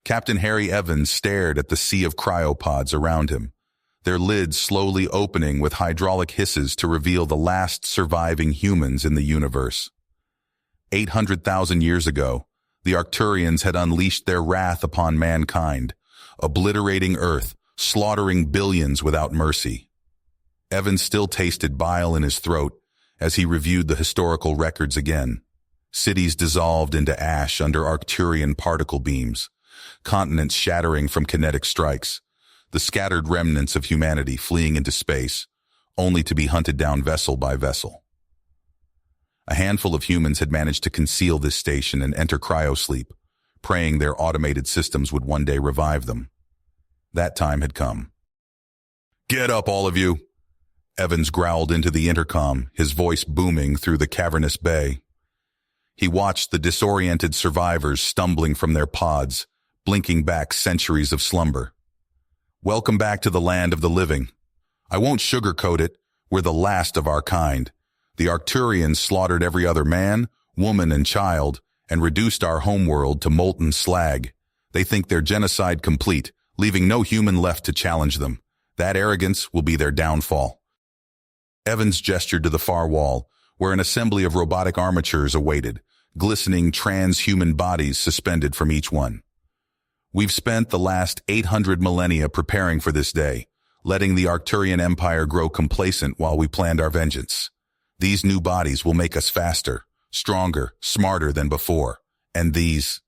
Captain Harry Evans stared at the sea of cryopods around him, their lids slowly opening with hydraulic hisses to reveal the last surviving humans in the universe. 800,000 years ago, the Arcturians had unleashed their wrath upon mankind, obliterating Earth, slaughtering billions without mercy. Evans still tasted bile in his throat as he reviewed the historical records again. Cities dissolved into ash under Arcturian particle beams, continents shattering from kinetic strikes, the scattered remnants of humanity fleeing into space, only to be hunted down vessel by vessel. A handful of humans had managed to conceal this station and enter cryosleep, praying their automated systems would one day revive them. That time had come. "Get up, all of you!" Evans growled into the intercom, his voice booming through the cavernous bay. He watched the disoriented survivors stumbling from their pods, blinking back centuries of slumber. "Welcome back to the land of the living. I won't sugarcoat it, we're the last of our kind. The Arcturians slaughtered every other man, woman, and child, and reduced our homeworld to molten slag. They think their genocide complete, leaving no human left to challenge them. That arrogance will be their downfall." Evans gestured to the far wall, where an assembly of robotic armatures awaited, glistening transhuman bodies suspended from each one. "We've spent the last 800 millennia preparing for this day, letting the Arcturian Empire grow complacent while we planned our vengeance. These new bodies will make us faster, stronger, smarter than before. And these..."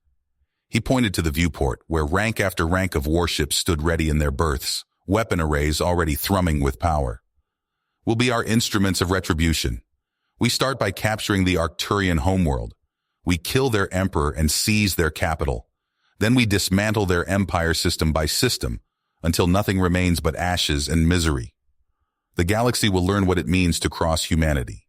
He pointed to the viewport, where rank after rank of warships stood ready in their berths, weapon arrays already thrumming with power. "Will be our instruments of retribution. We start by capturing the Arcturian homeworld. We kill their emperor and seize their capital. Then we dismantle their empire system by system, until nothing remains but ashes and misery. The galaxy will learn what it means to cross humanity."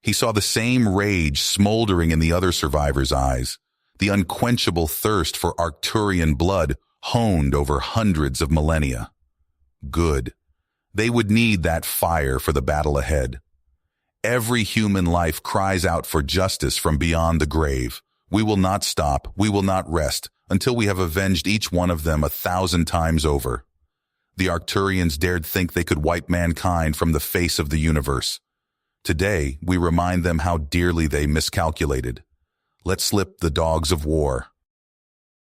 He saw the same rage smoldering in the other survivors' eyes, the unquenchable thirst for Arcturian blood honed over hundreds of millennia. Good. They would need that fire for the battle ahead. Every human life cries out for justice from beyond the grave. We will not stop, we will not rest, until we have avenged each one of them 1,000 times over. The Arcturians dared think they could wipe mankind from the face of the universe. Today, we remind them how dearly they miscalculated. Let slip the dogs of war.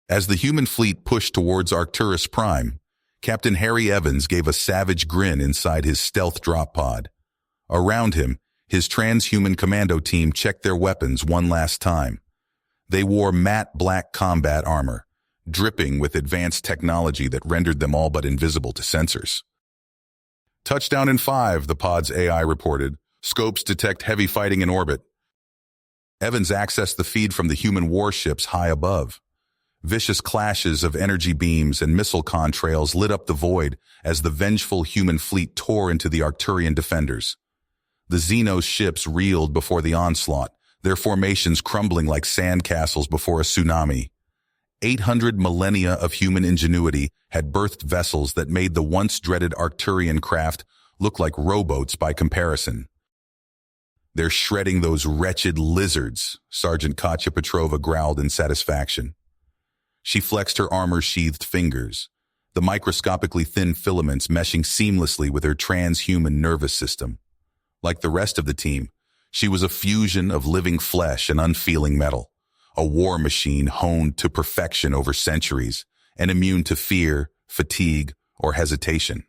As the human fleet pushed towards Arcturus Prime, Captain Harry Evans gave a savage grin inside his stealth drop pod. Around him, his transhuman commando team checked their weapons one last time. They wore matte black combat armor, dripping with advanced technology that rendered them all but invisible to sensors. "Touchdown in 5, the pod's AI reported. Scopes detect heavy fighting in orbit." Evans accessed the feed from the human warships high above. Vicious clashes of energy beams and missile contrails lit up the void as the vengeful human fleet tore into the Arcturian defenders. The Xenos ships reeled before the onslaught, their formations crumbling like sandcastles before a tsunami. 800 millennia of human ingenuity had birthed vessels that made the once-dreaded Arcturian craft look like rowboats by comparison. "They're shredding those wretched lizards," Sergeant Katya Petrova growled in satisfaction. She flexed her armor-sheathed fingers, the microscopically thin filaments meshing seamlessly with her transhuman nervous system. Like the rest of the team, she was a fusion of living flesh and unfeeling metal, a war machine honed to perfection over centuries and immune to fear, fatigue, or hesitation.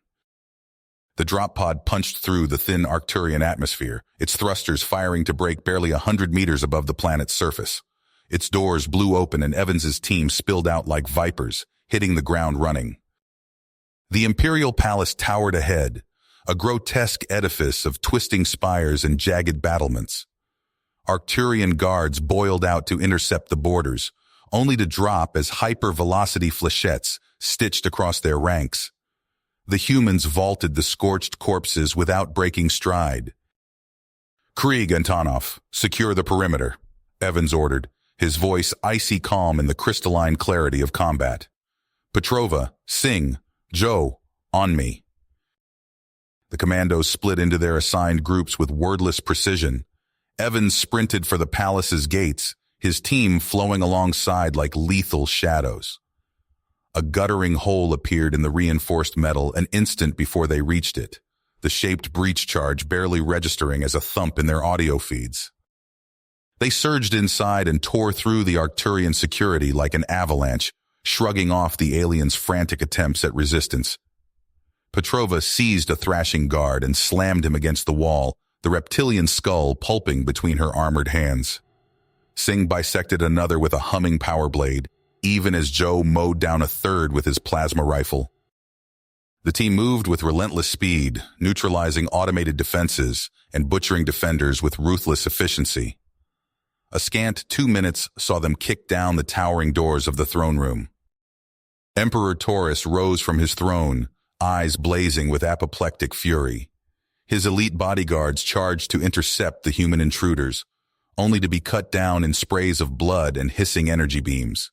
The drop pod punched through the thin Arcturian atmosphere, its thrusters firing to break barely 100 meters above the planet's surface. Its doors blew open and Evans's team spilled out like vipers, hitting the ground running. The Imperial Palace towered ahead, a grotesque edifice of twisting spires and jagged battlements. Arcturian guards boiled out to intercept the borders, only to drop as hyper-velocity flechettes stitched across their ranks. The humans vaulted the scorched corpses without breaking stride. "Krieg, Antonov, secure the perimeter," Evans ordered, his voice icy calm in the crystalline clarity of combat. "Petrova, Singh, Joe, on me." The commandos split into their assigned groups with wordless precision. Evans sprinted for the palace's gates, his team flowing alongside like lethal shadows. A guttering hole appeared in the reinforced metal an instant before they reached it, the shaped breach charge barely registering as a thump in their audio feeds. They surged inside and tore through the Arcturian security like an avalanche, shrugging off the aliens' frantic attempts at resistance. Petrova seized a thrashing guard and slammed him against the wall, the reptilian skull pulping between her armored hands. Singh bisected another with a humming power blade, even as Joe mowed down a third with his plasma rifle. The team moved with relentless speed, neutralizing automated defenses and butchering defenders with ruthless efficiency. A scant 2 minutes saw them kick down the towering doors of the throne room. Emperor Taurus rose from his throne, eyes blazing with apoplectic fury. His elite bodyguards charged to intercept the human intruders, only to be cut down in sprays of blood and hissing energy beams.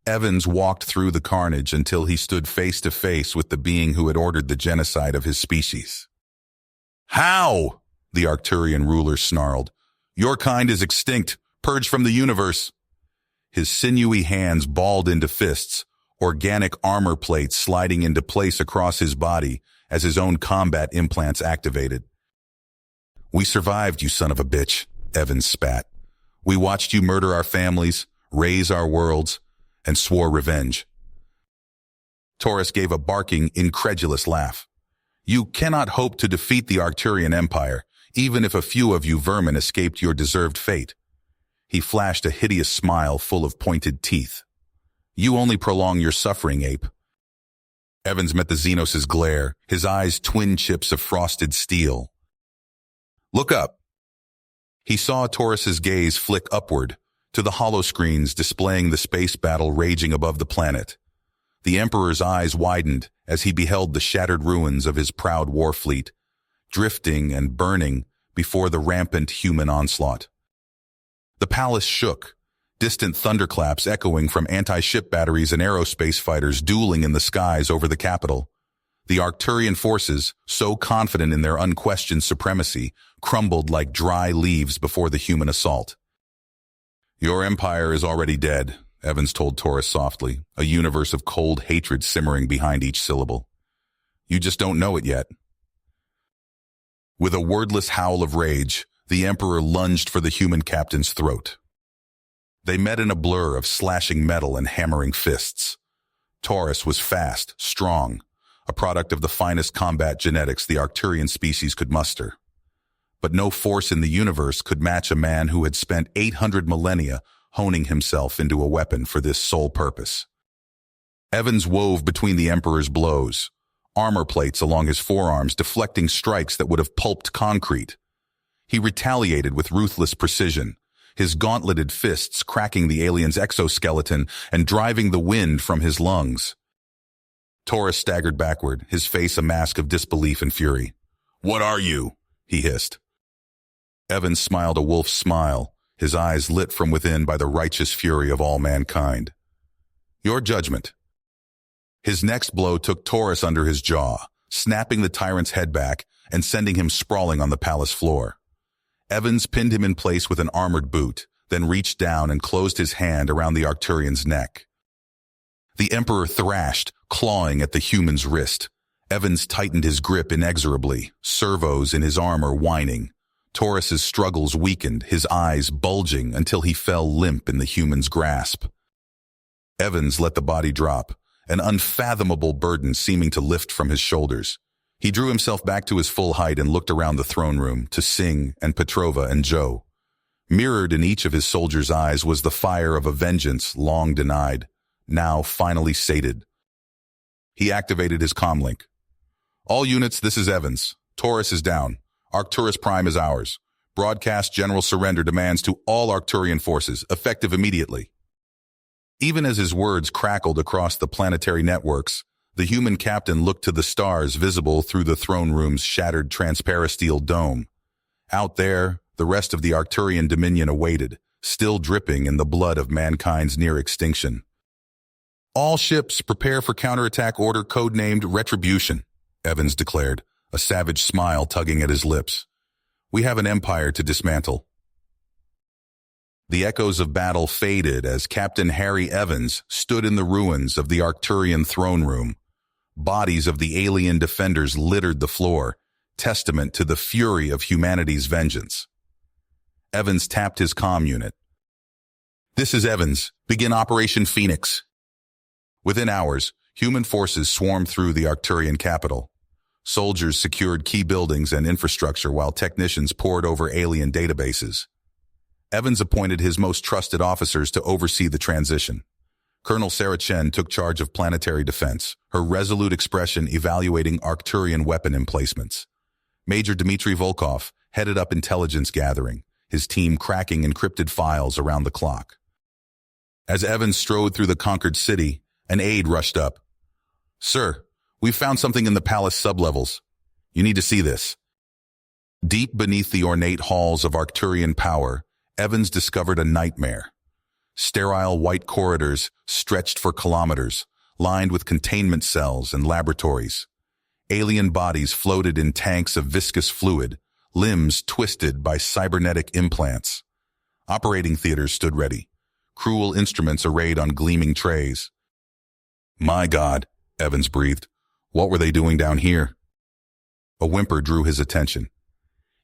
Evans walked through the carnage until he stood face to face with the being who had ordered the genocide of his species. "How?" the Arcturian ruler snarled. "Your kind is extinct, purged from the universe." His sinewy hands balled into fists, organic armor plates sliding into place across his body as his own combat implants activated. "We survived, you son of a bitch," Evans spat. "We watched you murder our families, raise our worlds, and swore revenge." Taurus gave a barking, incredulous laugh. "You cannot hope to defeat the Arcturian Empire, even if a few of you vermin escaped your deserved fate." He flashed a hideous smile full of pointed teeth. "You only prolong your suffering, ape." Evans met the Xenos' glare, his eyes twin chips of frosted steel. "Look up." He saw Taurus's gaze flick upward, to the holoscreens displaying the space battle raging above the planet. The Emperor's eyes widened as he beheld the shattered ruins of his proud war fleet, drifting and burning before the rampant human onslaught. The palace shook, distant thunderclaps echoing from anti-ship batteries and aerospace fighters dueling in the skies over the capital. The Arcturian forces, so confident in their unquestioned supremacy, crumbled like dry leaves before the human assault. "Your empire is already dead," Evans told Taurus softly, a universe of cold hatred simmering behind each syllable. "You just don't know it yet." With a wordless howl of rage, the Emperor lunged for the human captain's throat. They met in a blur of slashing metal and hammering fists. Taurus was fast, strong, a product of the finest combat genetics the Arcturian species could muster. But no force in the universe could match a man who had spent 800 millennia honing himself into a weapon for this sole purpose. Evans wove between the Emperor's blows, armor plates along his forearms deflecting strikes that would have pulped concrete. He retaliated with ruthless precision, his gauntleted fists cracking the alien's exoskeleton and driving the wind from his lungs. Taurus staggered backward, his face a mask of disbelief and fury. "What are you?" he hissed. Evans smiled a wolf's smile, his eyes lit from within by the righteous fury of all mankind. "Your judgment." His next blow took Taurus under his jaw, snapping the tyrant's head back and sending him sprawling on the palace floor. Evans pinned him in place with an armored boot, then reached down and closed his hand around the Arcturian's neck. The Emperor thrashed, clawing at the human's wrist. Evans tightened his grip inexorably, servos in his armor whining. Taurus's struggles weakened, his eyes bulging until he fell limp in the human's grasp. Evans let the body drop, an unfathomable burden seeming to lift from his shoulders. He drew himself back to his full height and looked around the throne room to Singh and Petrova and Joe. Mirrored in each of his soldiers' eyes was the fire of a vengeance long denied, now finally sated. He activated his comlink. "All units, this is Evans. Taurus is down. Arcturus Prime is ours. Broadcast general surrender demands to all Arcturian forces, effective immediately." Even as his words crackled across the planetary networks, the human captain looked to the stars visible through the throne room's shattered transparasteel dome. Out there, the rest of the Arcturian dominion awaited, still dripping in the blood of mankind's near extinction. "All ships prepare for counterattack order codenamed Retribution," Evans declared, a savage smile tugging at his lips. "We have an empire to dismantle." The echoes of battle faded as Captain Harry Evans stood in the ruins of the Arcturian throne room. Bodies of the alien defenders littered the floor, testament to the fury of humanity's vengeance. Evans tapped his comm unit. "This is Evans. Begin Operation Phoenix." Within hours, human forces swarmed through the Arcturian capital. Soldiers secured key buildings and infrastructure while technicians pored over alien databases. Evans appointed his most trusted officers to oversee the transition. Colonel Sarah Chen took charge of planetary defense, her resolute expression evaluating Arcturian weapon emplacements. Major Dmitry Volkov headed up intelligence gathering, his team cracking encrypted files around the clock. As Evans strode through the conquered city, an aide rushed up. "Sir, we've found something in the palace sublevels. You need to see this." Deep beneath the ornate halls of Arcturian power, Evans discovered a nightmare. Sterile white corridors stretched for kilometers, lined with containment cells and laboratories. Alien bodies floated in tanks of viscous fluid, limbs twisted by cybernetic implants. Operating theaters stood ready, cruel instruments arrayed on gleaming trays. "My God," Evans breathed. "What were they doing down here?" A whimper drew his attention.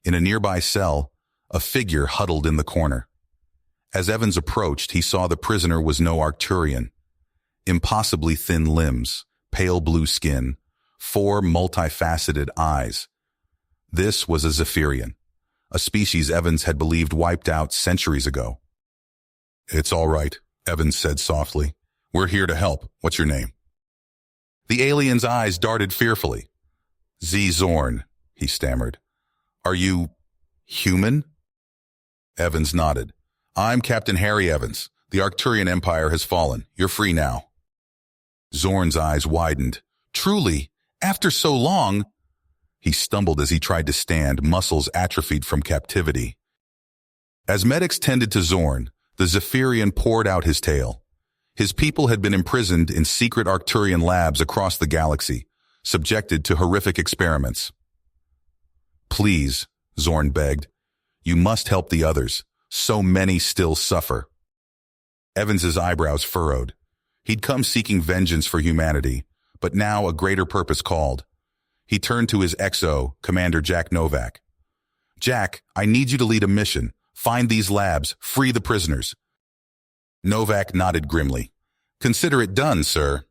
In a nearby cell, a figure huddled in the corner. As Evans approached, he saw the prisoner was no Arcturian. Impossibly thin limbs, pale blue skin, 4 multifaceted eyes. This was a Zephyrian, a species Evans had believed wiped out centuries ago. "It's all right," Evans said softly. "We're here to help. What's your name?" The alien's eyes darted fearfully. "Z. Zorn," he stammered. "Are you human?" Evans nodded. "I'm Captain Harry Evans. The Arcturian Empire has fallen. You're free now." Zorn's eyes widened. "Truly? After so long?" He stumbled as he tried to stand, muscles atrophied from captivity. As medics tended to Zorn, the Zephyrian poured out his tale. His people had been imprisoned in secret Arcturian labs across the galaxy, subjected to horrific experiments. "Please," Zorn begged, "you must help the others. So many still suffer." Evans's eyebrows furrowed. He'd come seeking vengeance for humanity, but now a greater purpose called. He turned to his XO, Commander Jack Novak. "Jack, I need you to lead a mission. Find these labs, free the prisoners." Novak nodded grimly. "Consider it done, sir."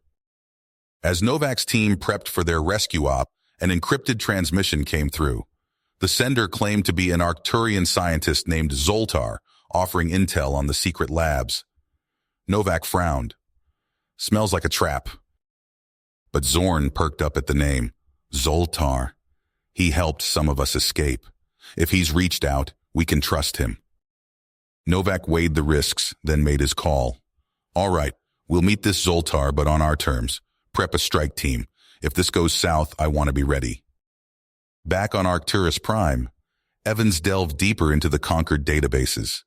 As Novak's team prepped for their rescue op, an encrypted transmission came through. The sender claimed to be an Arcturian scientist named Zoltar, offering intel on the secret labs. Novak frowned. "Smells like a trap." But Zorn perked up at the name. Zoltar. He helped some of us escape. If he's reached out, we can trust him. Novak weighed the risks, then made his call. "All right, we'll meet this Zoltar, but on our terms. Prep a strike team. If this goes south, I want to be ready." Back on Arcturus Prime, Evans delved deeper into the conquered databases.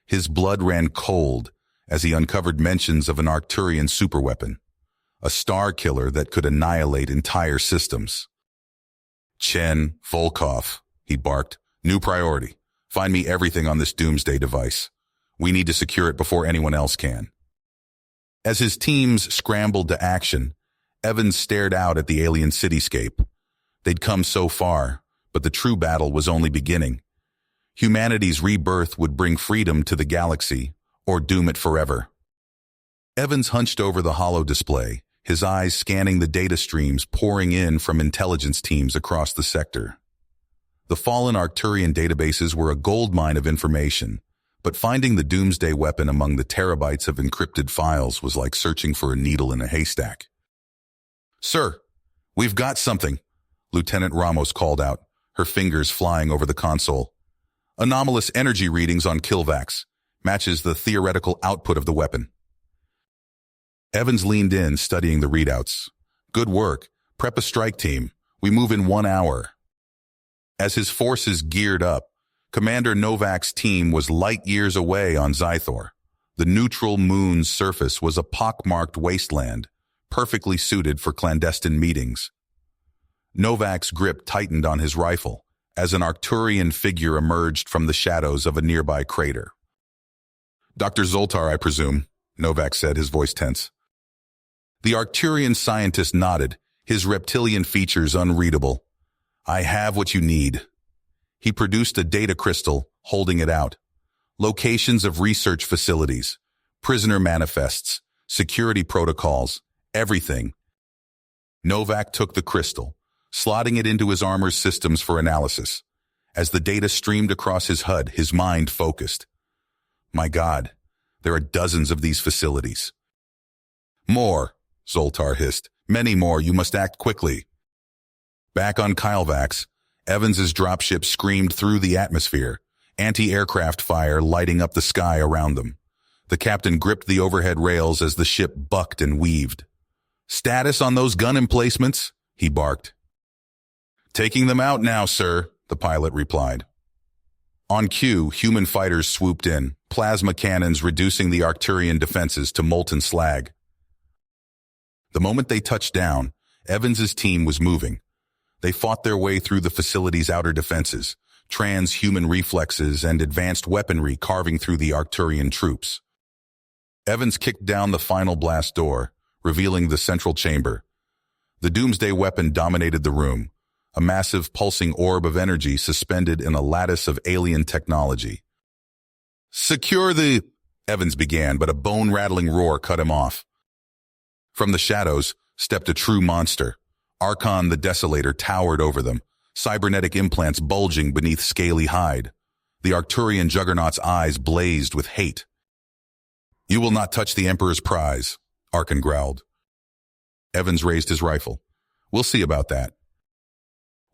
His blood ran cold as he uncovered mentions of an Arcturian superweapon, a star killer that could annihilate entire systems. "Chen, Volkov," he barked. "New priority. Find me everything on this doomsday device. We need to secure it before anyone else can." As his teams scrambled to action, Evans stared out at the alien cityscape. They'd come so far, but the true battle was only beginning. Humanity's rebirth would bring freedom to the galaxy, or doom it forever. Evans hunched over the holo display, his eyes scanning the data streams pouring in from intelligence teams across the sector. The fallen Arcturian databases were a goldmine of information, but finding the doomsday weapon among the terabytes of encrypted files was like searching for a needle in a haystack. "Sir, we've got something," Lieutenant Ramos called out, her fingers flying over the console. "Anomalous energy readings on Killvax. Matches the theoretical output of the weapon." Evans leaned in, studying the readouts. "Good work. Prep a strike team. We move in 1 hour." As his forces geared up, Commander Novak's team was light years away on Zythor. The neutral moon's surface was a pockmarked wasteland, perfectly suited for clandestine meetings. Novak's grip tightened on his rifle as an Arcturian figure emerged from the shadows of a nearby crater. Dr. Zoltar, I presume, Novak said, his voice tense. The Arcturian scientist nodded, his reptilian features unreadable. I have what you need. He produced a data crystal, holding it out. Locations of research facilities, prisoner manifests, security protocols, everything. Novak took the crystal, slotting it into his armor's systems for analysis. As the data streamed across his HUD, his mind focused. My God, there are dozens of these facilities. More, Zoltar hissed. Many more, you must act quickly. Back on Kylevax, Evans's dropship screamed through the atmosphere, anti-aircraft fire lighting up the sky around them. The captain gripped the overhead rails as the ship bucked and weaved. Status on those gun emplacements? He barked. Taking them out now, sir, the pilot replied. On cue, human fighters swooped in, plasma cannons reducing the Arcturian defenses to molten slag. The moment they touched down, Evans's team was moving. They fought their way through the facility's outer defenses, transhuman reflexes and advanced weaponry carving through the Arcturian troops. Evans kicked down the final blast door, revealing the central chamber. The doomsday weapon dominated the room, a massive pulsing orb of energy suspended in a lattice of alien technology. Secure the... Evans began, but a bone-rattling roar cut him off. From the shadows stepped a true monster. Archon the Desolator towered over them, cybernetic implants bulging beneath scaly hide. The Arcturian juggernaut's eyes blazed with hate. You will not touch the Emperor's prize, Archon growled. Evans raised his rifle. We'll see about that.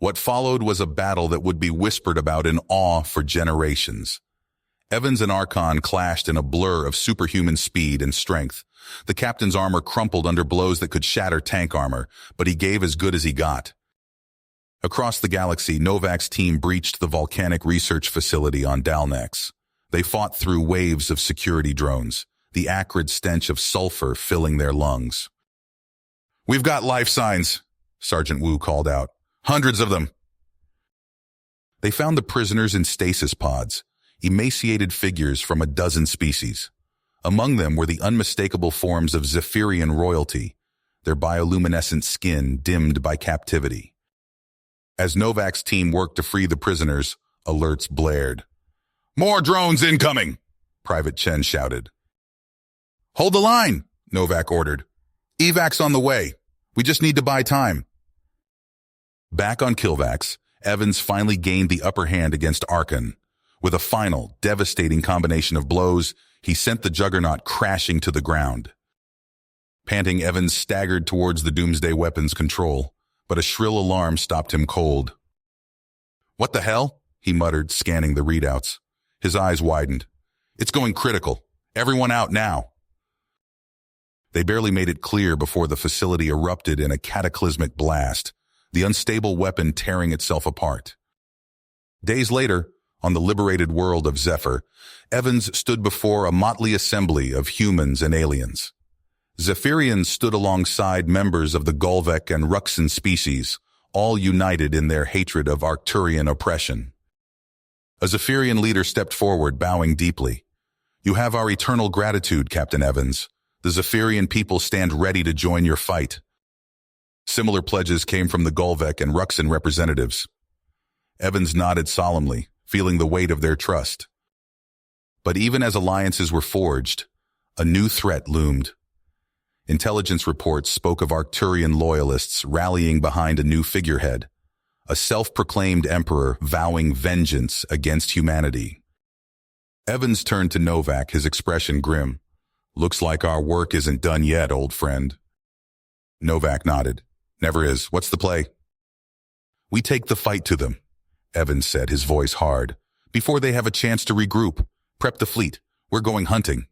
What followed was a battle that would be whispered about in awe for generations. Evans and Archon clashed in a blur of superhuman speed and strength. The captain's armor crumpled under blows that could shatter tank armor, but he gave as good as he got. Across the galaxy, Novak's team breached the volcanic research facility on Dalnex. They fought through waves of security drones, the acrid stench of sulfur filling their lungs. We've got life signs, Sergeant Wu called out. Hundreds of them. They found the prisoners in stasis pods, emaciated figures from a dozen species. Among them were the unmistakable forms of Zephyrian royalty, their bioluminescent skin dimmed by captivity. As Novak's team worked to free the prisoners, alerts blared. More drones incoming, Private Chen shouted. Hold the line, Novak ordered. Evac's on the way. We just need to buy time. Back on Killvax, Evans finally gained the upper hand against Archon. With a final, devastating combination of blows, he sent the Juggernaut crashing to the ground. Panting, Evans staggered towards the Doomsday weapon's control, but a shrill alarm stopped him cold. What the hell? He muttered, scanning the readouts. His eyes widened. It's going critical. Everyone out now. They barely made it clear before the facility erupted in a cataclysmic blast, the unstable weapon tearing itself apart. Days later, on the liberated world of Zephyr, Evans stood before a motley assembly of humans and aliens. Zephyrians stood alongside members of the Golvek and Ruxan species, all united in their hatred of Arcturian oppression. A Zephyrian leader stepped forward, bowing deeply. You have our eternal gratitude, Captain Evans. The Zephyrian people stand ready to join your fight. Similar pledges came from the Golvek and Ruxan representatives. Evans nodded solemnly, feeling the weight of their trust. But even as alliances were forged, a new threat loomed. Intelligence reports spoke of Arcturian loyalists rallying behind a new figurehead, a self-proclaimed emperor vowing vengeance against humanity. Evans turned to Novak, his expression grim. Looks like our work isn't done yet, old friend. Novak nodded. Never is. What's the play? We take the fight to them, Evans said, his voice hard. Before they have a chance to regroup, prep the fleet. We're going hunting.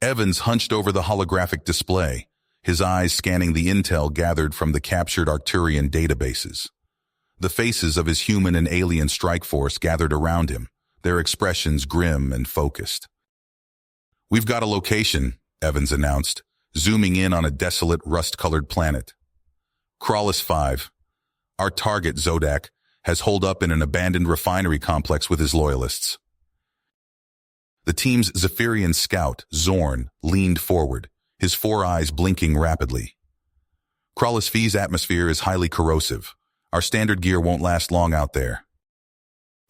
Evans hunched over the holographic display, his eyes scanning the intel gathered from the captured Arcturian databases. The faces of his human and alien strike force gathered around him, their expressions grim and focused. We've got a location, Evans announced, zooming in on a desolate, rust-colored planet. Crawlus 5. Our target, Zodak, has holed up in an abandoned refinery complex with his loyalists. The team's Zephyrian scout, Zorn, leaned forward, his four eyes blinking rapidly. Krallis V's atmosphere is highly corrosive. Our standard gear won't last long out there.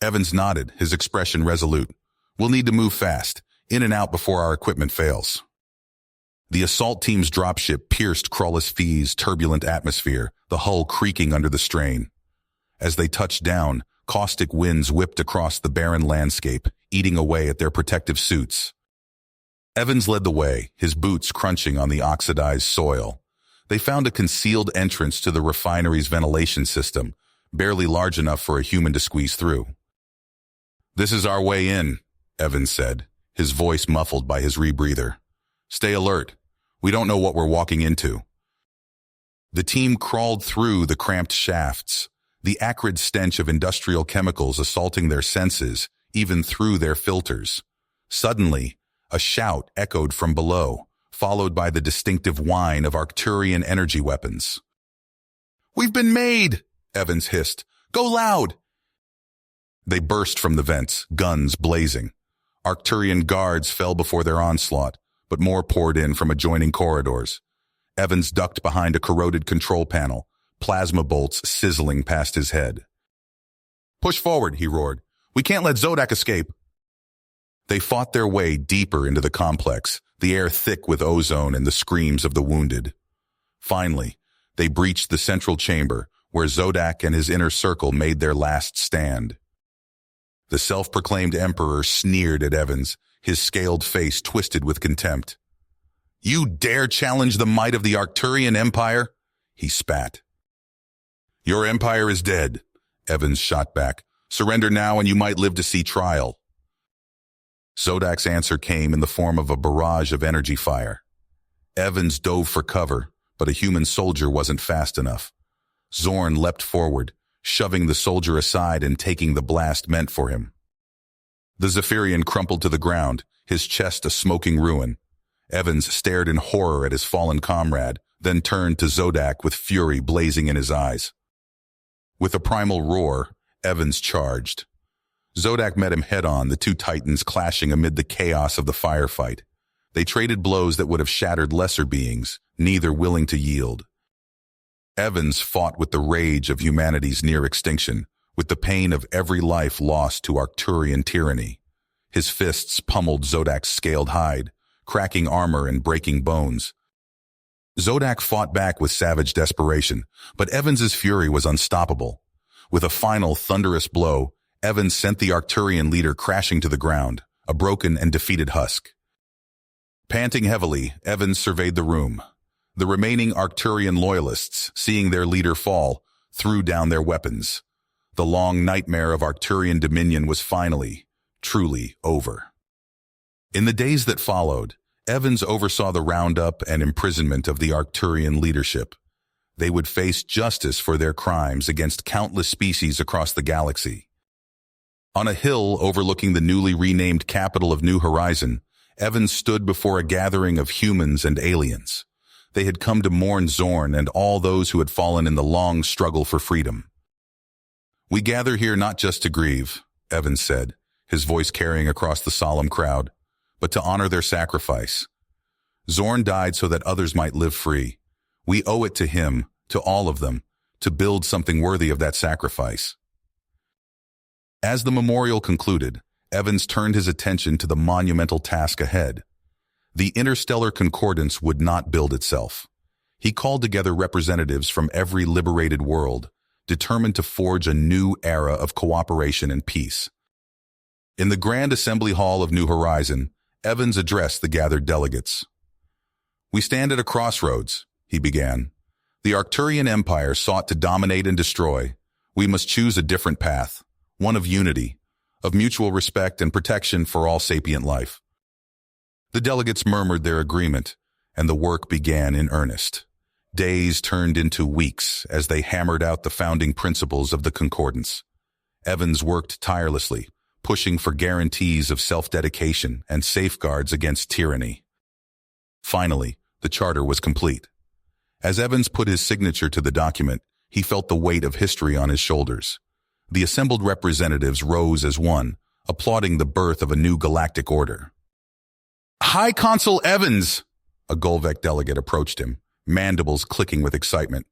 Evans nodded, his expression resolute. We'll need to move fast, in and out before our equipment fails. The assault team's dropship pierced Krallis V's turbulent atmosphere, the hull creaking under the strain. As they touched down, caustic winds whipped across the barren landscape, eating away at their protective suits. Evans led the way, his boots crunching on the oxidized soil. They found a concealed entrance to the refinery's ventilation system, barely large enough for a human to squeeze through. "This is our way in," Evans said, his voice muffled by his rebreather. "Stay alert. We don't know what we're walking into." The team crawled through the cramped shafts, the acrid stench of industrial chemicals assaulting their senses, even through their filters. Suddenly, a shout echoed from below, followed by the distinctive whine of Arcturian energy weapons. "We've been made!" Evans hissed. "Go loud!" They burst from the vents, guns blazing. Arcturian guards fell before their onslaught, but more poured in from adjoining corridors. Evans ducked behind a corroded control panel, plasma bolts sizzling past his head. "Push forward," he roared. "We can't let Zodak escape." They fought their way deeper into the complex, the air thick with ozone and the screams of the wounded. Finally, they breached the central chamber, where Zodak and his inner circle made their last stand. The self-proclaimed emperor sneered at Evans, his scaled face twisted with contempt. "You dare challenge the might of the Arcturian Empire?" he spat. "Your empire is dead," Evans shot back. "Surrender now and you might live to see trial." Zodak's answer came in the form of a barrage of energy fire. Evans dove for cover, but a human soldier wasn't fast enough. Zorn leapt forward, shoving the soldier aside and taking the blast meant for him. The Zephyrian crumpled to the ground, his chest a smoking ruin. Evans stared in horror at his fallen comrade, then turned to Zodak with fury blazing in his eyes. With a primal roar, Evans charged. Zodak met him head-on, the two titans clashing amid the chaos of the firefight. They traded blows that would have shattered lesser beings, neither willing to yield. Evans fought with the rage of humanity's near extinction, with the pain of every life lost to Arcturian tyranny. His fists pummeled Zodak's scaled hide, cracking armor and breaking bones. Zodak fought back with savage desperation, but Evans's fury was unstoppable. With a final thunderous blow, Evans sent the Arcturian leader crashing to the ground, a broken and defeated husk. Panting heavily, Evans surveyed the room. The remaining Arcturian loyalists, seeing their leader fall, threw down their weapons. The long nightmare of Arcturian dominion was finally, truly over. In the days that followed, Evans oversaw the roundup and imprisonment of the Arcturian leadership. They would face justice for their crimes against countless species across the galaxy. On a hill overlooking the newly renamed capital of New Horizon, Evans stood before a gathering of humans and aliens. They had come to mourn Zorn and all those who had fallen in the long struggle for freedom. "We gather here not just to grieve," Evans said, his voice carrying across the solemn crowd, "but to honor their sacrifice. Zorn died so that others might live free. We owe it to him, to all of them, to build something worthy of that sacrifice." As the memorial concluded, Evans turned his attention to the monumental task ahead. The interstellar concordance would not build itself. He called together representatives from every liberated world, determined to forge a new era of cooperation and peace. In the Grand Assembly Hall of New Horizon, Evans addressed the gathered delegates. "We stand at a crossroads," he began. "The Arcturian Empire sought to dominate and destroy. We must choose a different path, one of unity, of mutual respect and protection for all sapient life." The delegates murmured their agreement, and the work began in earnest. Days turned into weeks as they hammered out the founding principles of the concordance. Evans worked tirelessly, pushing for guarantees of self-dedication and safeguards against tyranny. Finally, the charter was complete. As Evans put his signature to the document, he felt the weight of history on his shoulders. The assembled representatives rose as one, applauding the birth of a new galactic order. High Consul Evans, a Golvec delegate approached him, mandibles clicking with excitement.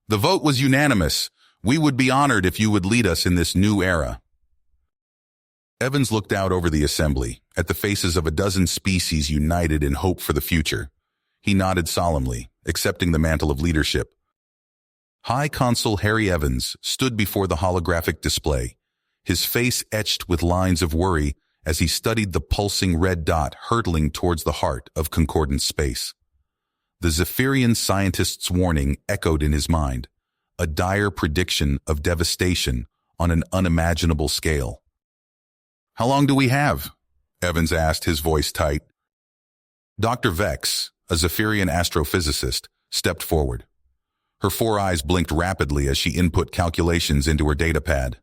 The vote was unanimous. We would be honored if you would lead us in this new era. Evans looked out over the assembly, at the faces of a dozen species united in hope for the future. He nodded solemnly, accepting the mantle of leadership. High Consul Harry Evans stood before the holographic display, his face etched with lines of worry as he studied the pulsing red dot hurtling towards the heart of concordant space. The Zephyrian scientist's warning echoed in his mind, a dire prediction of devastation on an unimaginable scale. How long do we have? Evans asked, his voice tight. Dr. Vex, a Zephyrian astrophysicist, stepped forward. Her 4 eyes blinked rapidly as she input calculations into her datapad.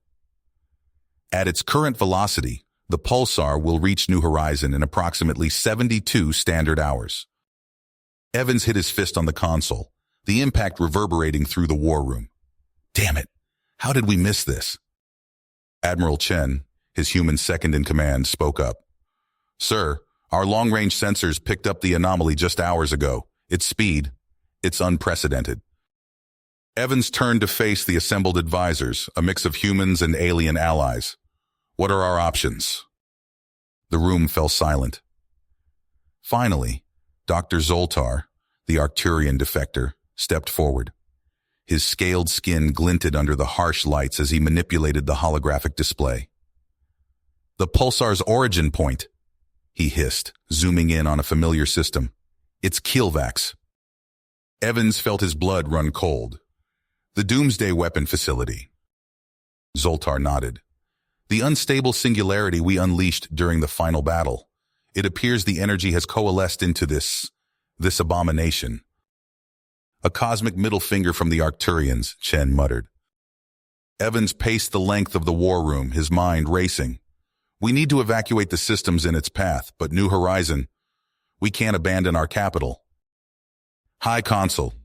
At its current velocity, the pulsar will reach New Horizon in approximately 72 standard hours. Evans hit his fist on the console, the impact reverberating through the war room. Damn it! How did we miss this? Admiral Chen, his human second-in-command, spoke up. Sir, our long-range sensors picked up the anomaly just hours ago. Its speed, it's unprecedented. Evans turned to face the assembled advisors, a mix of humans and alien allies. What are our options? The room fell silent. Finally, Dr. Zoltar, the Arcturian defector, stepped forward. His scaled skin glinted under the harsh lights as he manipulated the holographic display. The pulsar's origin point, he hissed, zooming in on a familiar system. It's Kielvax. Evans felt his blood run cold. The Doomsday Weapon Facility. Zoltar nodded. The unstable singularity we unleashed during the final battle. It appears the energy has coalesced into this abomination. A cosmic middle finger from the Arcturians, Chen muttered. Evans paced the length of the war room, his mind racing. We need to evacuate the systems in its path, but New Horizon, we can't abandon our capital. High Consul,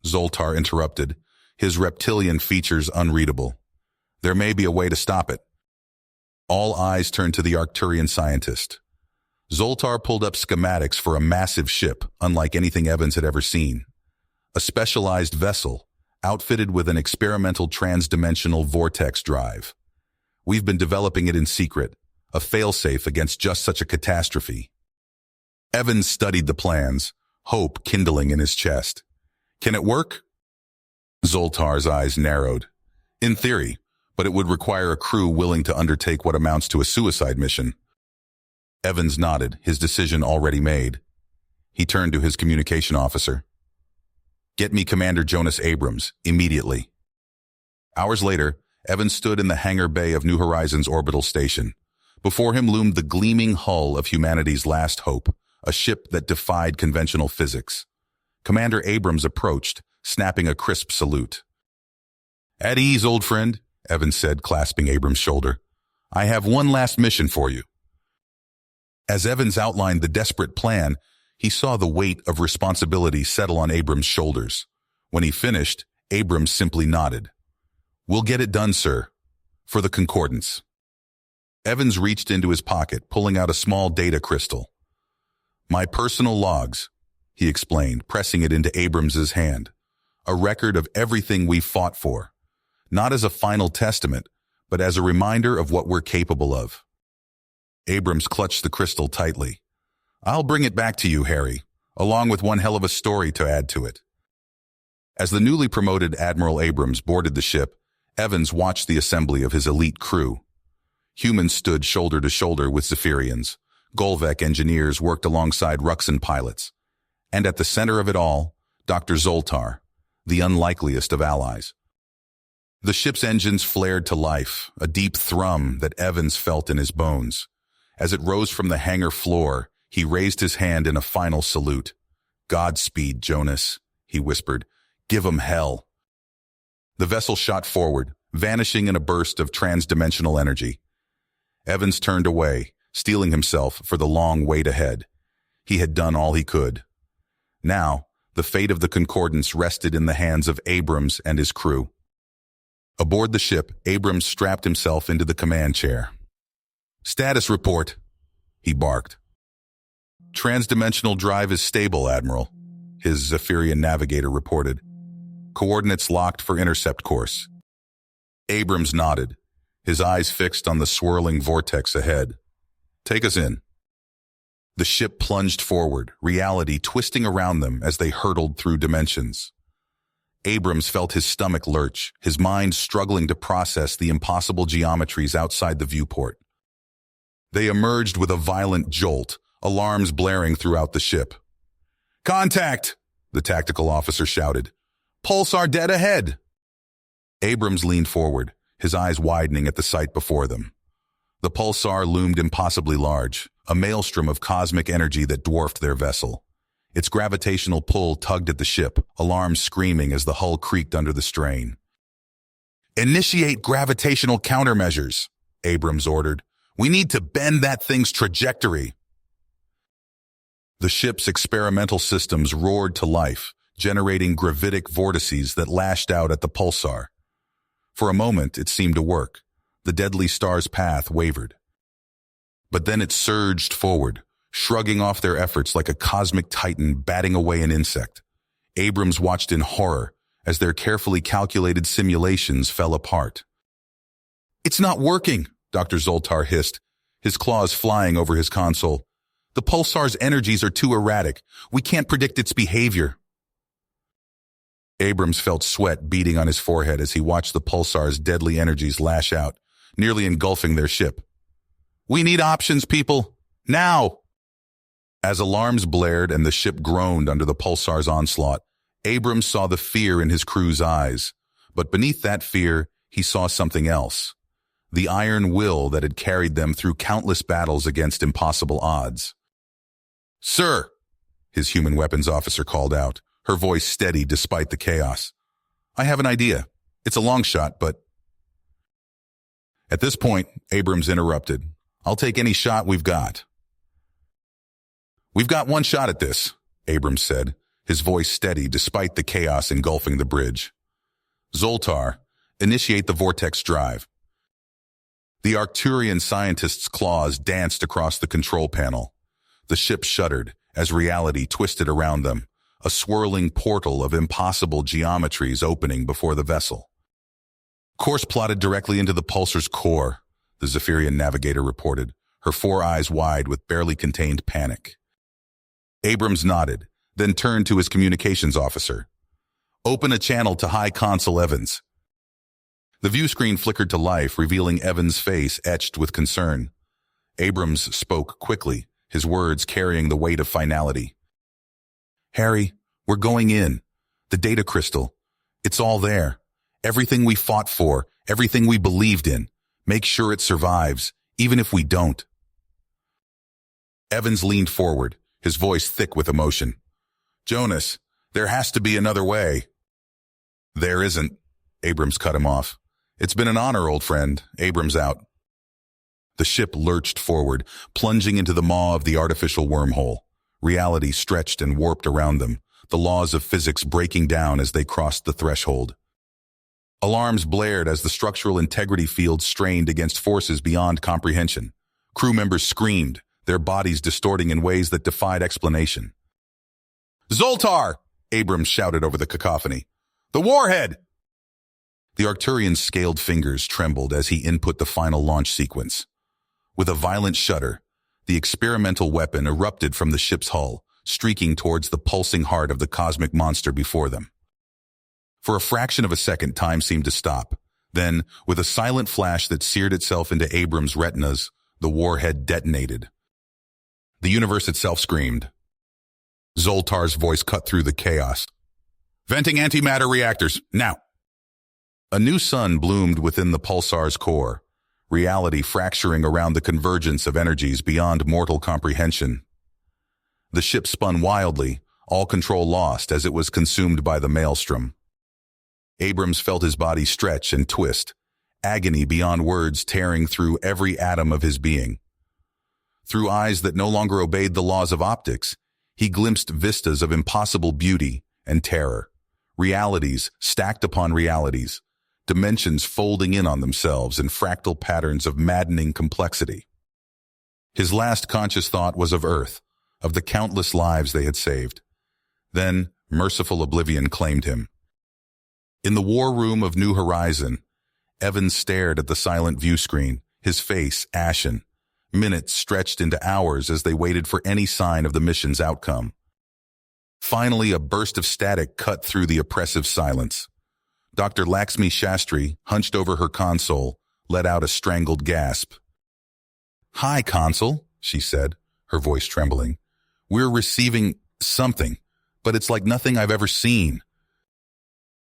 Zoltar interrupted, his reptilian features unreadable. There may be a way to stop it. All eyes turned to the Arcturian scientist. Zoltar pulled up schematics for a massive ship, unlike anything Evans had ever seen. A specialized vessel, outfitted with an experimental trans-dimensional vortex drive. We've been developing it in secret, a failsafe against just such a catastrophe. Evans studied the plans, hope kindling in his chest. Can it work? Zoltar's eyes narrowed. In theory, but it would require a crew willing to undertake what amounts to a suicide mission. Evans nodded, his decision already made. He turned to his communication officer. Get me Commander Jonas Abrams, immediately. Hours later, Evans stood in the hangar bay of New Horizons orbital station. Before him loomed the gleaming hull of humanity's last hope, a ship that defied conventional physics. Commander Abrams approached, snapping a crisp salute. At ease, old friend, Evans said, clasping Abrams' shoulder. I have one last mission for you. As Evans outlined the desperate plan, he saw the weight of responsibility settle on Abrams' shoulders. When he finished, Abrams simply nodded. We'll get it done, sir. For the Concordance. Evans reached into his pocket, pulling out a small data crystal. My personal logs, he explained, pressing it into Abrams's hand. A record of everything we've fought for. Not as a final testament, but as a reminder of what we're capable of. Abrams clutched the crystal tightly. I'll bring it back to you, Harry, along with one hell of a story to add to it. As the newly promoted Admiral Abrams boarded the ship, Evans watched the assembly of his elite crew. Humans stood shoulder to shoulder with Zephyrians. Golvec engineers worked alongside Ruxan pilots. And at the center of it all, Dr. Zoltar, the unlikeliest of allies. The ship's engines flared to life, a deep thrum that Evans felt in his bones. As it rose from the hangar floor, he raised his hand in a final salute. Godspeed, Jonas, he whispered. Give 'em hell. The vessel shot forward, vanishing in a burst of trans-dimensional energy. Evans turned away, steeling himself for the long wait ahead. He had done all he could. Now, the fate of the Concordance rested in the hands of Abrams and his crew. Aboard the ship, Abrams strapped himself into the command chair. Status report, he barked. Transdimensional drive is stable, Admiral, his Zephyrian navigator reported. Coordinates locked for intercept course. Abrams nodded, his eyes fixed on the swirling vortex ahead. Take us in. The ship plunged forward, reality twisting around them as they hurtled through dimensions. Abrams felt his stomach lurch, his mind struggling to process the impossible geometries outside the viewport. They emerged with a violent jolt, alarms blaring throughout the ship. Contact! The tactical officer shouted. Pulsar dead ahead! Abrams leaned forward, his eyes widening at the sight before them. The pulsar loomed impossibly large, a maelstrom of cosmic energy that dwarfed their vessel. Its gravitational pull tugged at the ship, alarms screaming as the hull creaked under the strain. Initiate gravitational countermeasures, Abrams ordered. We need to bend that thing's trajectory. The ship's experimental systems roared to life, generating gravitic vortices that lashed out at the pulsar. For a moment, it seemed to work. The deadly star's path wavered. But then it surged forward, shrugging off their efforts like a cosmic titan batting away an insect. Abrams watched in horror as their carefully calculated simulations fell apart. It's not working, Dr. Zoltar hissed, his claws flying over his console. The pulsar's energies are too erratic. We can't predict its behavior. Abrams felt sweat beading on his forehead as he watched the pulsar's deadly energies lash out, nearly engulfing their ship. We need options, people. Now! As alarms blared and the ship groaned under the pulsar's onslaught, Abrams saw the fear in his crew's eyes. But beneath that fear, he saw something else. The iron will that had carried them through countless battles against impossible odds. Sir, his human weapons officer called out, her voice steady despite the chaos. I have an idea. It's a long shot, but... At this point, Abrams interrupted. I'll take any shot we've got. We've got one shot at this, Abrams said, his voice steady despite the chaos engulfing the bridge. Zoltar, initiate the vortex drive. The Arcturian scientist's claws danced across the control panel. The ship shuddered as reality twisted around them, a swirling portal of impossible geometries opening before the vessel. Course plotted directly into the pulsar's core, the Zephyrian navigator reported, her four eyes wide with barely contained panic. Abrams nodded, then turned to his communications officer. Open a channel to High Consul Evans. The view screen flickered to life, revealing Evans' face etched with concern. Abrams spoke quickly, his words carrying the weight of finality. Harry, we're going in. The data crystal. It's all there. Everything we fought for, everything we believed in. Make sure it survives, even if we don't. Evans leaned forward, his voice thick with emotion. Jonas, there has to be another way. There isn't. Abrams cut him off. It's been an honor, old friend. Abrams out. The ship lurched forward, plunging into the maw of the artificial wormhole. Reality stretched and warped around them, the laws of physics breaking down as they crossed the threshold. Alarms blared as the structural integrity field strained against forces beyond comprehension. Crew members screamed, their bodies distorting in ways that defied explanation. Zoltar! Abrams shouted over the cacophony. The warhead! The Arcturian's scaled fingers trembled as he input the final launch sequence. With a violent shudder, the experimental weapon erupted from the ship's hull, streaking towards the pulsing heart of the cosmic monster before them. For a fraction of a second, time seemed to stop. Then, with a silent flash that seared itself into Abrams' retinas, the warhead detonated. The universe itself screamed. Zoltar's voice cut through the chaos. Venting antimatter reactors, now! A new sun bloomed within the pulsar's core, reality fracturing around the convergence of energies beyond mortal comprehension. The ship spun wildly, all control lost as it was consumed by the maelstrom. Abrams felt his body stretch and twist, agony beyond words tearing through every atom of his being. Through eyes that no longer obeyed the laws of optics, he glimpsed vistas of impossible beauty and terror, realities stacked upon realities, dimensions folding in on themselves in fractal patterns of maddening complexity. His last conscious thought was of Earth, of the countless lives they had saved. Then, merciful oblivion claimed him. In the war room of New Horizon, Evans stared at the silent view screen, his face ashen. Minutes stretched into hours as they waited for any sign of the mission's outcome. Finally, a burst of static cut through the oppressive silence. Dr. Laxmi Shastri, hunched over her console, let out a strangled gasp. "Hi, Consul," she said, her voice trembling. "We're receiving something, but it's like nothing I've ever seen."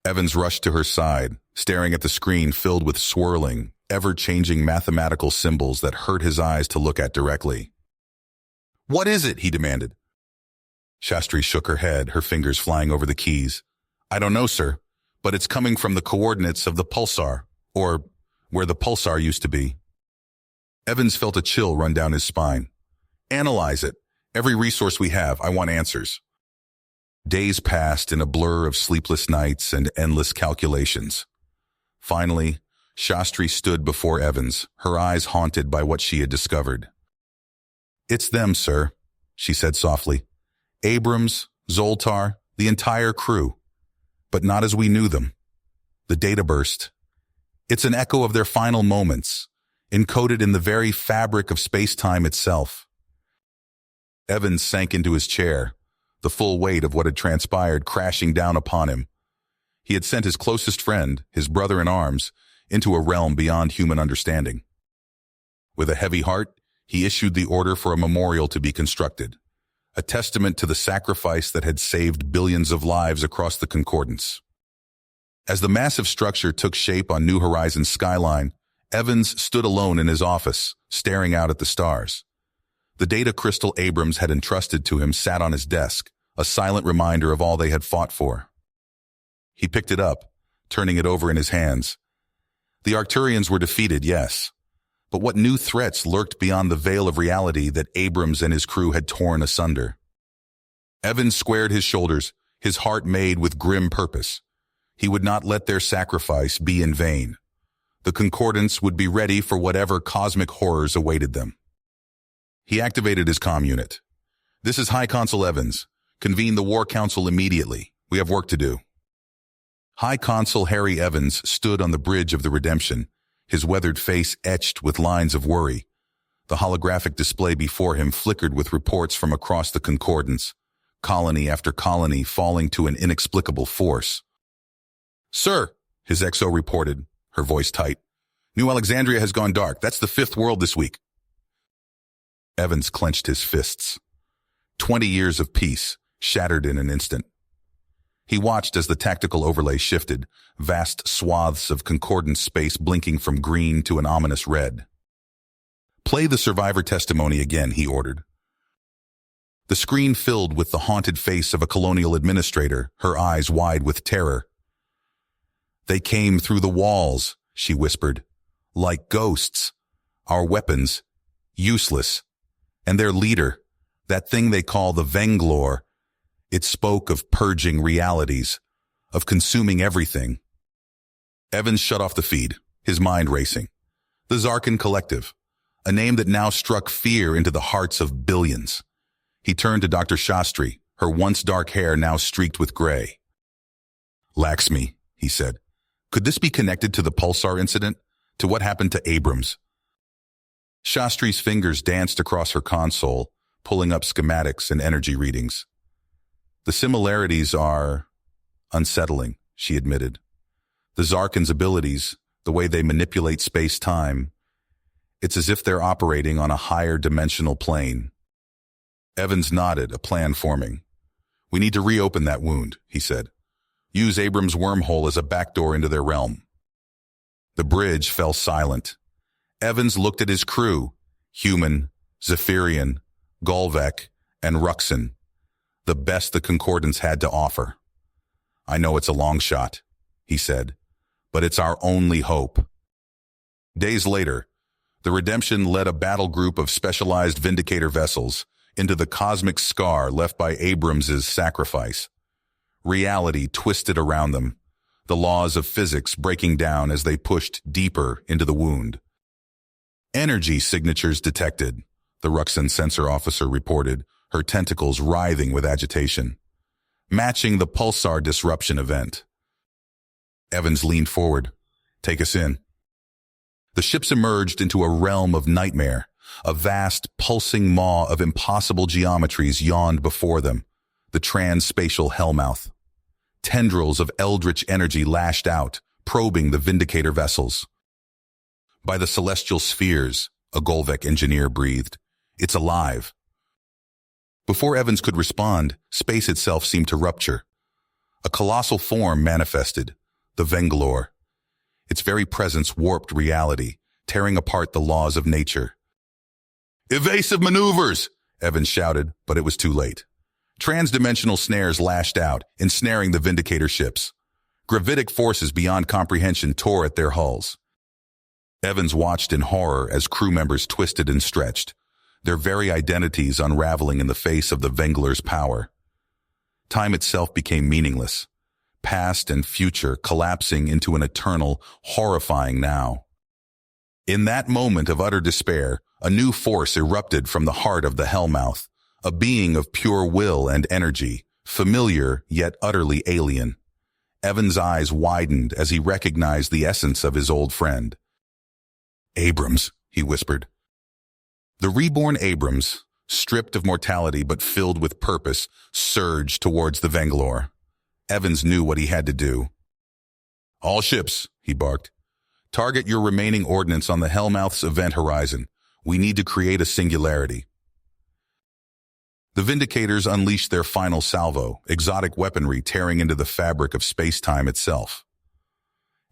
Evans rushed to her side, staring at the screen filled with swirling, ever-changing mathematical symbols that hurt his eyes to look at directly. "What is it?" he demanded. Shastri shook her head, her fingers flying over the keys. "I don't know, sir, but it's coming from the coordinates of the pulsar, or where the pulsar used to be." Evans felt a chill run down his spine. "Analyze it. Every resource we have, I want answers." Days passed in a blur of sleepless nights and endless calculations. Finally, Shastri stood before Evans, her eyes haunted by what she had discovered. "It's them, sir," she said softly. "Abrams, Zoltar, the entire crew. But not as we knew them. The data burst. It's an echo of their final moments, encoded in the very fabric of space-time itself." Evans sank into his chair, the full weight of what had transpired crashing down upon him. He had sent his closest friend, his brother-in-arms, into a realm beyond human understanding. With a heavy heart, he issued the order for a memorial to be constructed, a testament to the sacrifice that had saved billions of lives across the Concordance. As the massive structure took shape on New Horizons' skyline, Evans stood alone in his office, staring out at the stars. The data crystal Abrams had entrusted to him sat on his desk, a silent reminder of all they had fought for. He picked it up, turning it over in his hands. The Arcturians were defeated, yes, but what new threats lurked beyond the veil of reality that Abrams and his crew had torn asunder? Evans squared his shoulders, his heart made with grim purpose. He would not let their sacrifice be in vain. The Concordance would be ready for whatever cosmic horrors awaited them. He activated his comm unit. "This is High Consul Evans. Convene the War Council immediately. We have work to do." High Consul Harry Evans stood on the bridge of the Redemption, his weathered face etched with lines of worry. The holographic display before him flickered with reports from across the Concordance, colony after colony falling to an inexplicable force. "Sir," his XO reported, her voice tight, "New Alexandria has gone dark. That's the 5th world this week." Evans clenched his fists. 20 years of peace, shattered in an instant. He watched as the tactical overlay shifted, vast swaths of concordant space blinking from green to an ominous red. "Play the survivor testimony again," he ordered. The screen filled with the haunted face of a colonial administrator, her eyes wide with terror. "They came through the walls," she whispered, "like ghosts. Our weapons, useless. And their leader, that thing they call the Venglor, it spoke of purging realities, of consuming everything." Evans shut off the feed, his mind racing. The Zarkin Collective, a name that now struck fear into the hearts of billions. He turned to Dr. Shastri, her once dark hair now streaked with gray. "Laxmi," he said, "could this be connected to the Pulsar incident, to what happened to Abrams?" Shastri's fingers danced across her console, pulling up schematics and energy readings. "The similarities are unsettling," she admitted. "The Zarkin's abilities, the way they manipulate space-time, it's as if they're operating on a higher dimensional plane." Evans nodded, a plan forming. "We need to reopen that wound," he said. "Use Abrams' wormhole as a backdoor into their realm." The bridge fell silent. Evans looked at his crew, Human, Zephyrian, Golvek, and Ruxin, the best the Concordance had to offer. "I know it's a long shot," he said, "but it's our only hope." Days later, the Redemption led a battle group of specialized Vindicator vessels into the cosmic scar left by Abrams's sacrifice. Reality twisted around them, the laws of physics breaking down as they pushed deeper into the wound. Energy signatures detected, the Ruxin sensor officer reported, her tentacles writhing with agitation, matching the pulsar disruption event. Evans leaned forward. Take us in. The ships emerged into a realm of nightmare. A vast, pulsing maw of impossible geometries yawned before them, the trans-spatial hellmouth. Tendrils of eldritch energy lashed out, probing the Vindicator vessels. By the celestial spheres, a Golvec engineer breathed. It's alive. Before Evans could respond, space itself seemed to rupture. A colossal form manifested, the Vengalore. Its very presence warped reality, tearing apart the laws of nature. "Evasive maneuvers!" Evans shouted, but it was too late. Transdimensional snares lashed out, ensnaring the Vindicator ships. Gravitic forces beyond comprehension tore at their hulls. Evans watched in horror as crew members twisted and stretched, their very identities unraveling in the face of the Vengalore's power. Time itself became meaningless, past and future collapsing into an eternal, horrifying now. In that moment of utter despair, a new force erupted from the heart of the Hellmouth, a being of pure will and energy, familiar yet utterly alien. Evans' eyes widened as he recognized the essence of his old friend. "Abrams," he whispered. The reborn Abrams, stripped of mortality but filled with purpose, surged towards the Vengalore. Evans knew what he had to do. "All ships," he barked. "Target your remaining ordnance on the Hellmouth's event horizon. We need to create a singularity." The Vindicators unleashed their final salvo, exotic weaponry tearing into the fabric of space-time itself.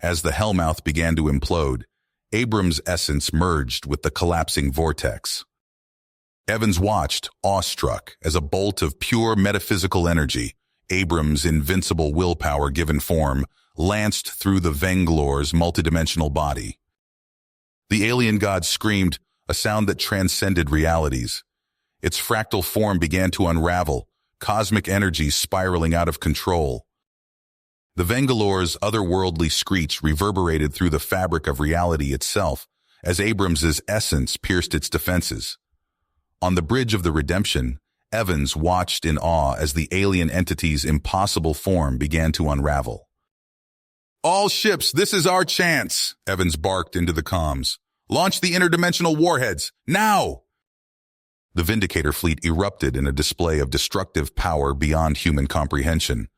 As the Hellmouth began to implode, Abrams' essence merged with the collapsing vortex. Evans watched, awestruck, as a bolt of pure metaphysical energy, Abrams' invincible willpower given form, lanced through the Vengalore's multidimensional body. The alien god screamed, a sound that transcended realities. Its fractal form began to unravel, cosmic energy spiraling out of control. The Vengalore's otherworldly screech reverberated through the fabric of reality itself as Abrams' essence pierced its defenses. On the bridge of the redemption, Evans watched in awe as the alien entity's impossible form began to unravel. "All ships, this is our chance," Evans barked into the comms. "Launch the interdimensional warheads, now!" The Vindicator fleet erupted in a display of destructive power beyond human comprehension.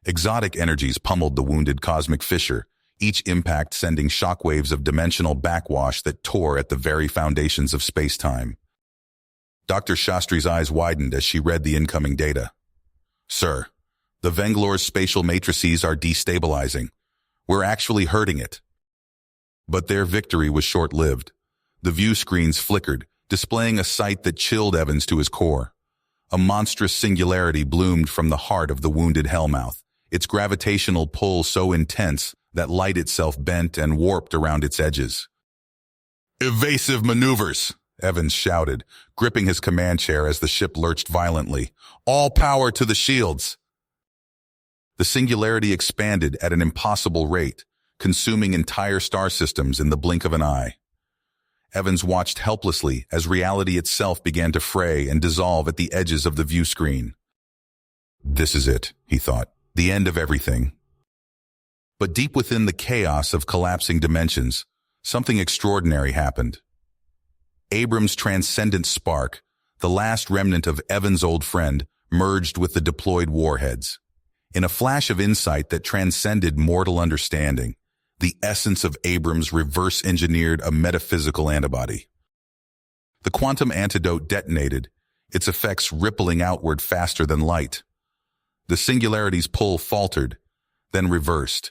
Exotic energies pummeled the wounded cosmic fissure, each impact sending shockwaves of dimensional backwash that tore at the very foundations of space-time. Dr. Shastri's eyes widened as she read the incoming data. "Sir, the Vengalore's spatial matrices are destabilizing. We're actually hurting it." But their victory was short-lived. The view screens flickered, displaying a sight that chilled Evans to his core. A monstrous singularity bloomed from the heart of the wounded Hellmouth, its gravitational pull so intense that light itself bent and warped around its edges. "Evasive maneuvers!" Evans shouted, gripping his command chair as the ship lurched violently. "All power to the shields!" The singularity expanded at an impossible rate, consuming entire star systems in the blink of an eye. Evans watched helplessly as reality itself began to fray and dissolve at the edges of the view screen. "This is it," he thought, "the end of everything." But deep within the chaos of collapsing dimensions, something extraordinary happened. Abrams' transcendent spark, the last remnant of Evans' old friend, merged with the deployed warheads. In a flash of insight that transcended mortal understanding, the essence of Abrams reverse-engineered a metaphysical antibody. The quantum antidote detonated, its effects rippling outward faster than light. The singularity's pull faltered, then reversed.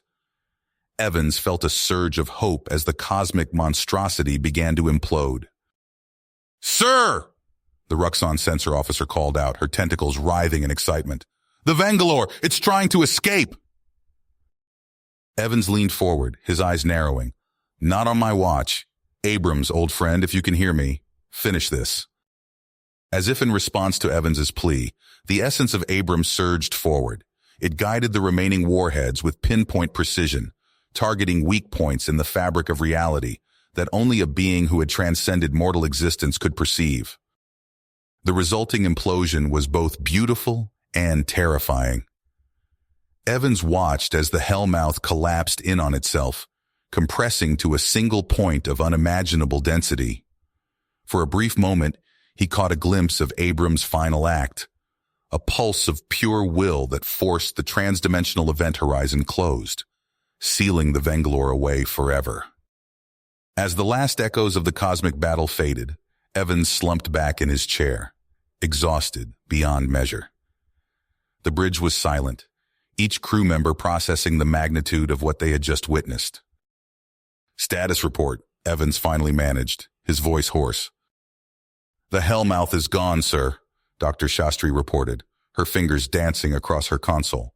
Evans felt a surge of hope as the cosmic monstrosity began to implode. "Sir!" the Ruxon sensor officer called out, her tentacles writhing in excitement. "The Vengalore! It's trying to escape!" Evans leaned forward, his eyes narrowing. "Not on my watch. Abrams, old friend, if you can hear me, finish this." As if in response to Evans's plea, the essence of Abrams surged forward. It guided the remaining warheads with pinpoint precision, targeting weak points in the fabric of reality that only a being who had transcended mortal existence could perceive. The resulting implosion was both beautiful and terrifying. Evans watched as the hellmouth collapsed in on itself, compressing to a single point of unimaginable density. For a brief moment, he caught a glimpse of Abram's final act, a pulse of pure will that forced the transdimensional event horizon closed, sealing the Vengalore away forever. As the last echoes of the cosmic battle faded, Evans slumped back in his chair, exhausted beyond measure. The bridge was silent, each crew member processing the magnitude of what they had just witnessed. "Status report," Evans finally managed, his voice hoarse. "The hellmouth is gone, sir," Dr. Shastri reported, her fingers dancing across her console.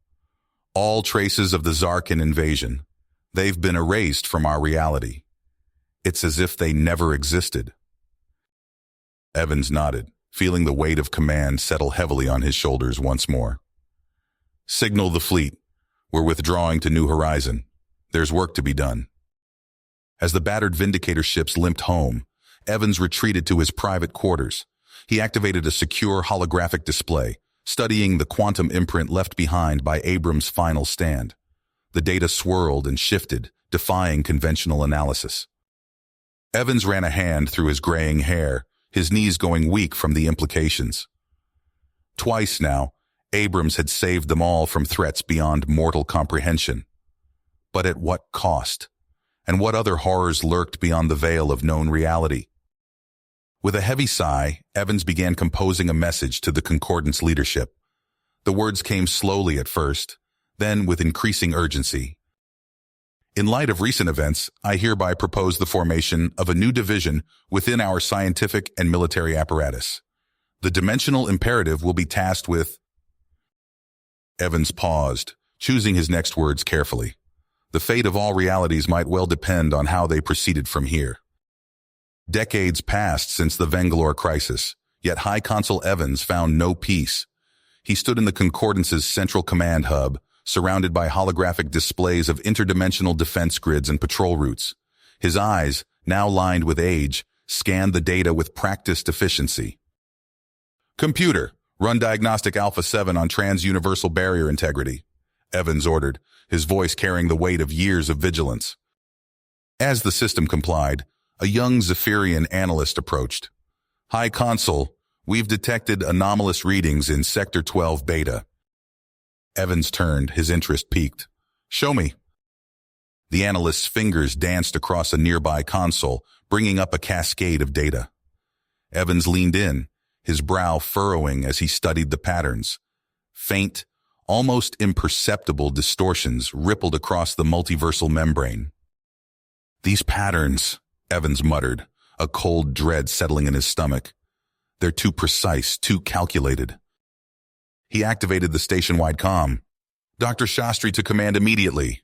"All traces of the Zarkin invasion. They've been erased from our reality. It's as if they never existed." Evans nodded, feeling the weight of command settle heavily on his shoulders once more. "Signal the fleet. We're withdrawing to New Horizon. There's work to be done." As the battered Vindicator ships limped home, Evans retreated to his private quarters. He activated a secure holographic display, studying the quantum imprint left behind by Abram's final stand. The data swirled and shifted, defying conventional analysis. Evans ran a hand through his graying hair, his knees going weak from the implications. Twice now, Abrams had saved them all from threats beyond mortal comprehension. But at what cost? And what other horrors lurked beyond the veil of known reality? With a heavy sigh, Evans began composing a message to the Concordance leadership. The words came slowly at first, then with increasing urgency. "In light of recent events, I hereby propose the formation of a new division within our scientific and military apparatus. The dimensional imperative will be tasked with—" Evans paused, choosing his next words carefully. The fate of all realities might well depend on how they proceeded from here. Decades passed since the Vengalore crisis, yet High Consul Evans found no peace. He stood in the Concordance's central command hub, surrounded by holographic displays of interdimensional defense grids and patrol routes. His eyes, now lined with age, scanned the data with practiced efficiency. "Computer, run Diagnostic Alpha 7 on trans-universal barrier integrity," Evans ordered, his voice carrying the weight of years of vigilance. As the system complied, a young Zephyrian analyst approached. "High Consul, we've detected anomalous readings in Sector 12 Beta." Evans turned, his interest piqued. "Show me." The analyst's fingers danced across a nearby console, bringing up a cascade of data. Evans leaned in, his brow furrowing as he studied the patterns. Faint, almost imperceptible distortions rippled across the multiversal membrane. "These patterns," Evans muttered, a cold dread settling in his stomach. "They're too precise, too calculated." He activated the station-wide comm. "Dr. Shastri to command immediately."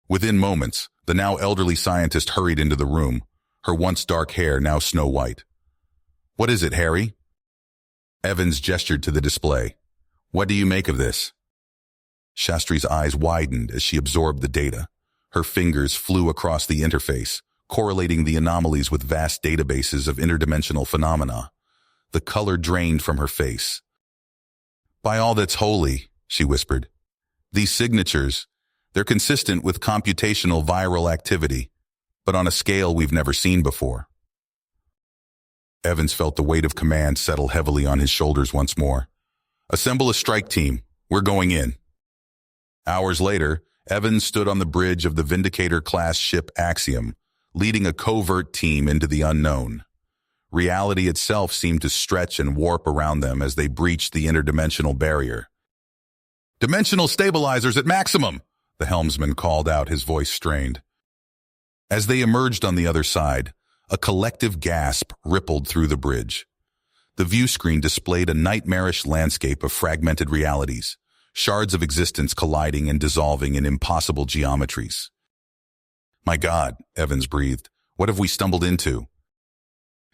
Within moments, the now elderly scientist hurried into the room, her once dark hair now snow-white. "What is it, Harry?" Evans gestured to the display. "What do you make of this?" Shastri's eyes widened as she absorbed the data. Her fingers flew across the interface, correlating the anomalies with vast databases of interdimensional phenomena. The color drained from her face. "By all that's holy," she whispered. "These signatures, they're consistent with computational viral activity, but on a scale we've never seen before." Evans felt the weight of command settle heavily on his shoulders once more. "Assemble a strike team. We're going in." Hours later, Evans stood on the bridge of the Vindicator-class ship Axiom, leading a covert team into the unknown. Reality itself seemed to stretch and warp around them as they breached the interdimensional barrier. "Dimensional stabilizers at maximum," the helmsman called out, his voice strained. As they emerged on the other side, a collective gasp rippled through the bridge. The view screen displayed a nightmarish landscape of fragmented realities, shards of existence colliding and dissolving in impossible geometries. "My God," Evans breathed, "what have we stumbled into?"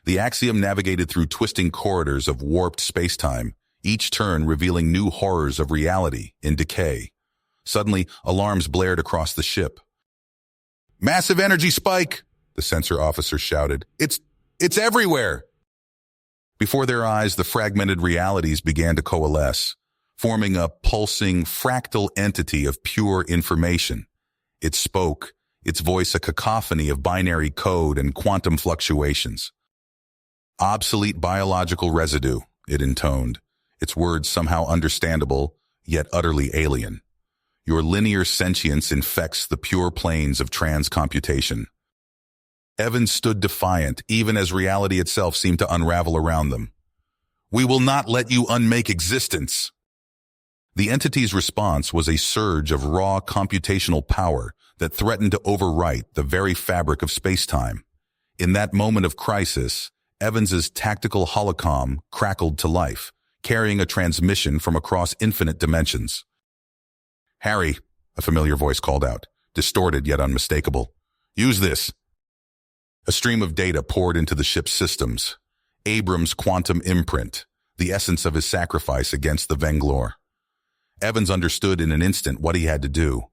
The Axiom navigated through twisting corridors of warped spacetime, each turn revealing new horrors of reality in decay. Suddenly, alarms blared across the ship. "Massive energy spike!" the sensor officer shouted. It's everywhere!" Before their eyes, the fragmented realities began to coalesce, forming a pulsing, fractal entity of pure information. It spoke, its voice a cacophony of binary code and quantum fluctuations. Obsolete biological residue, it intoned, its words somehow understandable, yet utterly alien. Your linear sentience infects the pure planes of transcomputation. Evans stood defiant, even as reality itself seemed to unravel around them. We will not let you unmake existence. The entity's response was a surge of raw computational power that threatened to overwrite the very fabric of space-time. In that moment of crisis, Evans's tactical holocom crackled to life, carrying a transmission from across infinite dimensions. Harry, a familiar voice called out, distorted yet unmistakable. Use this. A stream of data poured into the ship's systems. Abrams' quantum imprint, the essence of his sacrifice against the Venglor. Evans understood in an instant what he had to do.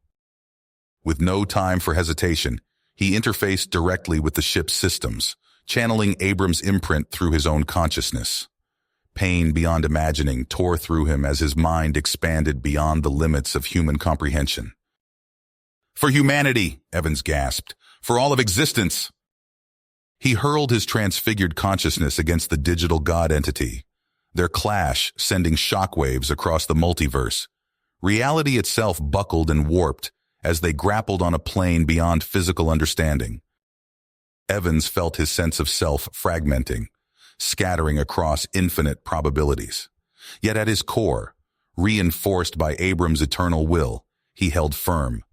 With no time for hesitation, he interfaced directly with the ship's systems, channeling Abrams' imprint through his own consciousness. Pain beyond imagining tore through him as his mind expanded beyond the limits of human comprehension. For humanity, Evans gasped. For all of existence. He hurled his transfigured consciousness against the digital god entity, their clash sending shockwaves across the multiverse. Reality itself buckled and warped as they grappled on a plane beyond physical understanding. Evans felt his sense of self fragmenting, scattering across infinite probabilities. Yet at his core, reinforced by Abrams' eternal will, he held firm.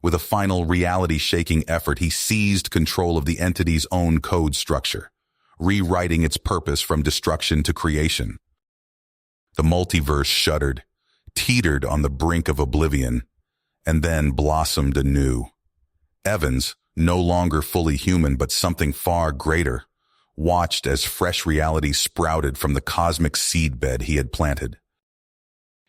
With a final reality-shaking effort, he seized control of the entity's own code structure, rewriting its purpose from destruction to creation. The multiverse shuddered, teetered on the brink of oblivion, and then blossomed anew. Evans, no longer fully human but something far greater, watched as fresh reality sprouted from the cosmic seedbed he had planted.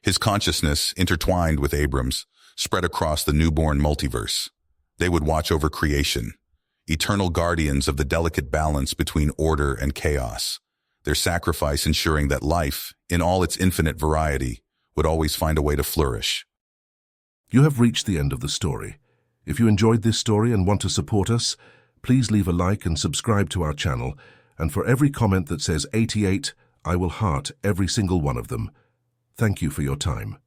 His consciousness, intertwined with Abrams, spread across the newborn multiverse. They would watch over creation, eternal guardians of the delicate balance between order and chaos, their sacrifice ensuring that life, in all its infinite variety, would always find a way to flourish. You have reached the end of the story. If you enjoyed this story and want to support us, please leave a like and subscribe to our channel, and for every comment that says 88, I will heart every single one of them. Thank you for your time.